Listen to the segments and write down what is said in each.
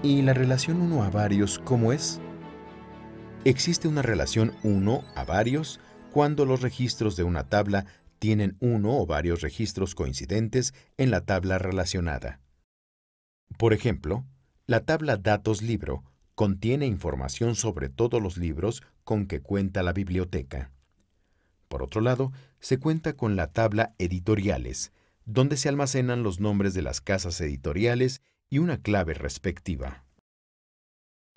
¿Y la relación uno a varios cómo es? Existe una relación uno a varios cuando los registros de una tabla tienen uno o varios registros coincidentes en la tabla relacionada. Por ejemplo, la tabla Datos Libro contiene información sobre todos los libros con que cuenta la biblioteca. Por otro lado, se cuenta con la tabla Editoriales, donde se almacenan los nombres de las casas editoriales y una clave respectiva.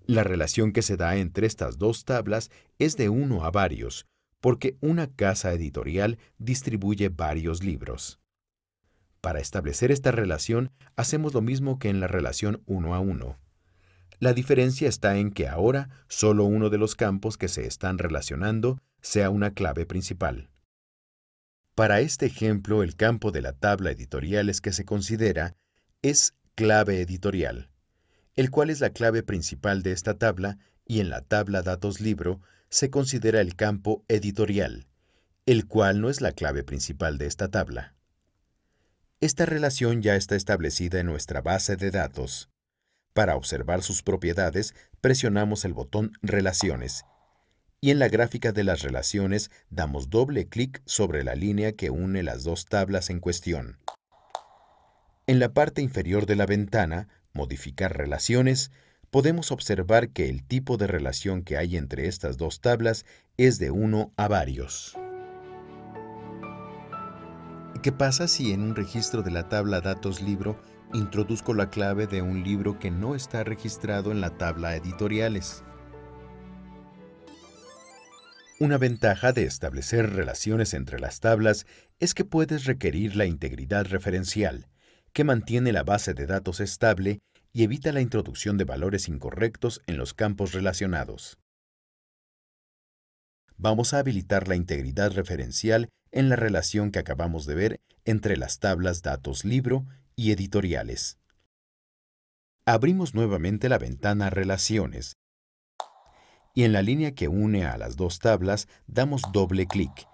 La relación que se da entre estas dos tablas es de uno a varios, porque una casa editorial distribuye varios libros. Para establecer esta relación, hacemos lo mismo que en la relación uno a uno. La diferencia está en que ahora solo uno de los campos que se están relacionando sea una clave principal. Para este ejemplo, el campo de la tabla editoriales que se considera es clave editorial, el cual es la clave principal de esta tabla, y en la tabla Datos Libro se considera el campo editorial, el cual no es la clave principal de esta tabla. Esta relación ya está establecida en nuestra base de datos. Para observar sus propiedades, presionamos el botón Relaciones, y en la gráfica de las relaciones damos doble clic sobre la línea que une las dos tablas en cuestión. En la parte inferior de la ventana, Modificar relaciones, podemos observar que el tipo de relación que hay entre estas dos tablas es de uno a varios. ¿Qué pasa si en un registro de la tabla Datos Libro introduzco la clave de un libro que no está registrado en la tabla Editoriales? Una ventaja de establecer relaciones entre las tablas es que puedes requerir la integridad referencial, que mantiene la base de datos estable y evita la introducción de valores incorrectos en los campos relacionados. Vamos a habilitar la integridad referencial en la relación que acabamos de ver entre las tablas Datos Libro y Editoriales. Abrimos nuevamente la ventana Relaciones y en la línea que une a las dos tablas damos doble clic.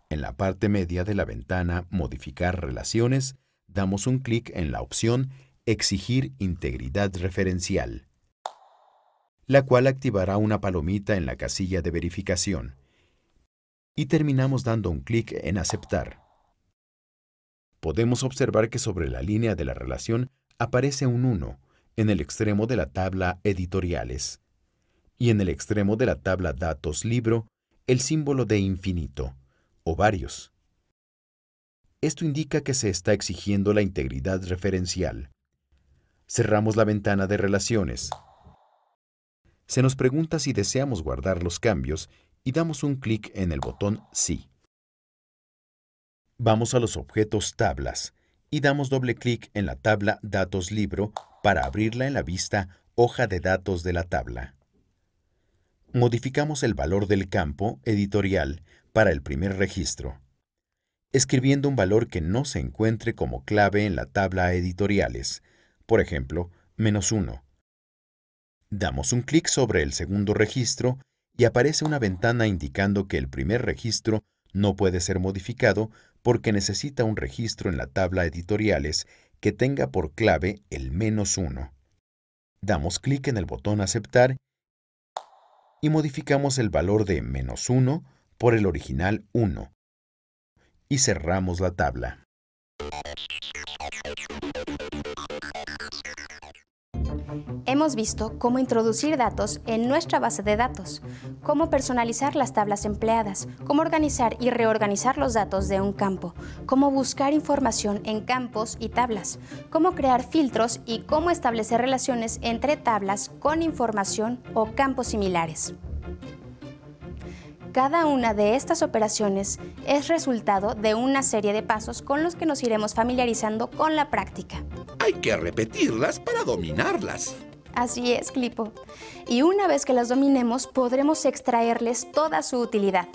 En la parte media de la ventana Modificar relaciones, damos un clic en la opción Exigir integridad referencial, la cual activará una palomita en la casilla de verificación. Y terminamos dando un clic en Aceptar. Podemos observar que sobre la línea de la relación aparece un 1 en el extremo de la tabla Editoriales y en el extremo de la tabla Datos Libro el símbolo de infinito o varios. Esto indica que se está exigiendo la integridad referencial. Cerramos la ventana de relaciones. Se nos pregunta si deseamos guardar los cambios y damos un clic en el botón Sí. Vamos a los objetos Tablas y damos doble clic en la tabla Datos Libro para abrirla en la vista Hoja de datos de la tabla. Modificamos el valor del campo Editorial para el primer registro, escribiendo un valor que no se encuentre como clave en la tabla Editoriales, por ejemplo, -1. Damos un clic sobre el segundo registro y aparece una ventana indicando que el primer registro no puede ser modificado porque necesita un registro en la tabla Editoriales que tenga por clave el -1. Damos clic en el botón Aceptar y modificamos el valor de -1 por el original 1 y cerramos la tabla. Hemos visto cómo introducir datos en nuestra base de datos, cómo personalizar las tablas empleadas, cómo organizar y reorganizar los datos de un campo, cómo buscar información en campos y tablas, cómo crear filtros y cómo establecer relaciones entre tablas con información o campos similares. Cada una de estas operaciones es resultado de una serie de pasos con los que nos iremos familiarizando con la práctica. Hay que repetirlas para dominarlas. Así es, Clipo. Y una vez que las dominemos, podremos extraerles toda su utilidad.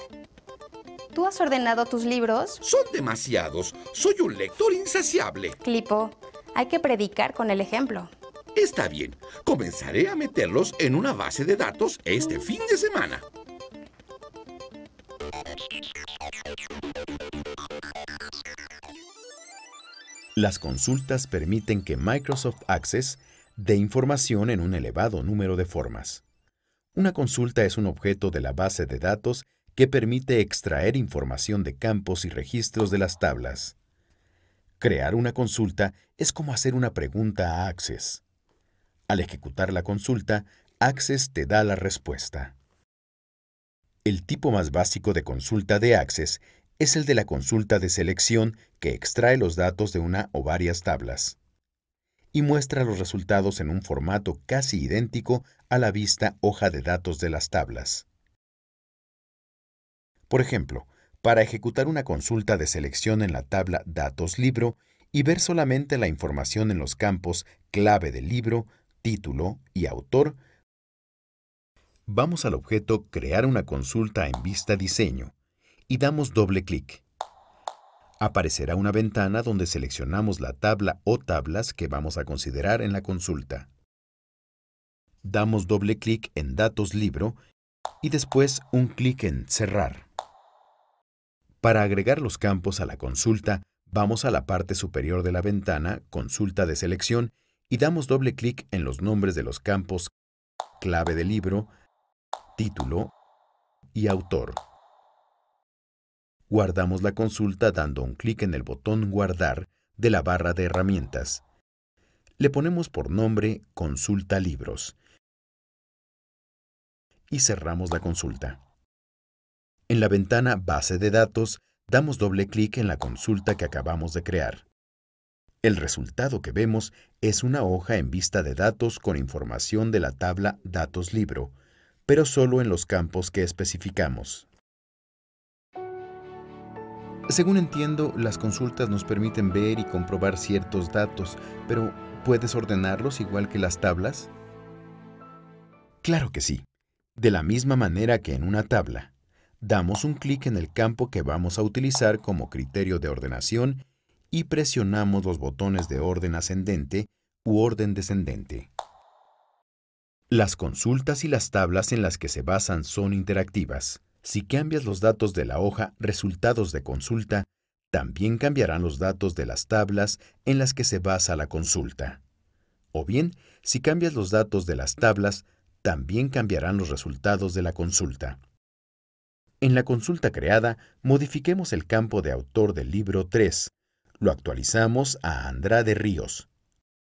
¿Tú has ordenado tus libros? Son demasiados. Soy un lector insaciable. Clipo, hay que predicar con el ejemplo. Está bien. Comenzaré a meterlos en una base de datos este fin de semana. Las consultas permiten que Microsoft Access de información en un elevado número de formas. Una consulta es un objeto de la base de datos que permite extraer información de campos y registros de las tablas. Crear una consulta es como hacer una pregunta a Access. Al ejecutar la consulta, Access te da la respuesta. El tipo más básico de consulta de Access es el de la consulta de selección que extrae los datos de una o varias tablas y muestra los resultados en un formato casi idéntico a la vista hoja de datos de las tablas. Por ejemplo, para ejecutar una consulta de selección en la tabla Datos Libro y ver solamente la información en los campos clave del libro, título y autor, vamos al objeto Crear una consulta en vista Diseño y damos doble clic. Aparecerá una ventana donde seleccionamos la tabla o tablas que vamos a considerar en la consulta. Damos doble clic en Datos Libro y después un clic en Cerrar. Para agregar los campos a la consulta, vamos a la parte superior de la ventana Consulta de selección y damos doble clic en los nombres de los campos clave del libro, título y autor. Guardamos la consulta dando un clic en el botón Guardar de la barra de herramientas. Le ponemos por nombre Consulta Libros y cerramos la consulta. En la ventana Base de datos, damos doble clic en la consulta que acabamos de crear. El resultado que vemos es una hoja en vista de datos con información de la tabla Datos Libro, pero solo en los campos que especificamos. Según entiendo, las consultas nos permiten ver y comprobar ciertos datos, pero ¿puedes ordenarlos igual que las tablas? Claro que sí. De la misma manera que en una tabla, damos un clic en el campo que vamos a utilizar como criterio de ordenación y presionamos los botones de orden ascendente u orden descendente. Las consultas y las tablas en las que se basan son interactivas. Si cambias los datos de la hoja Resultados de consulta, también cambiarán los datos de las tablas en las que se basa la consulta. O bien, si cambias los datos de las tablas, también cambiarán los resultados de la consulta. En la consulta creada, modifiquemos el campo de autor del libro 3. Lo actualizamos a Andrade Ríos.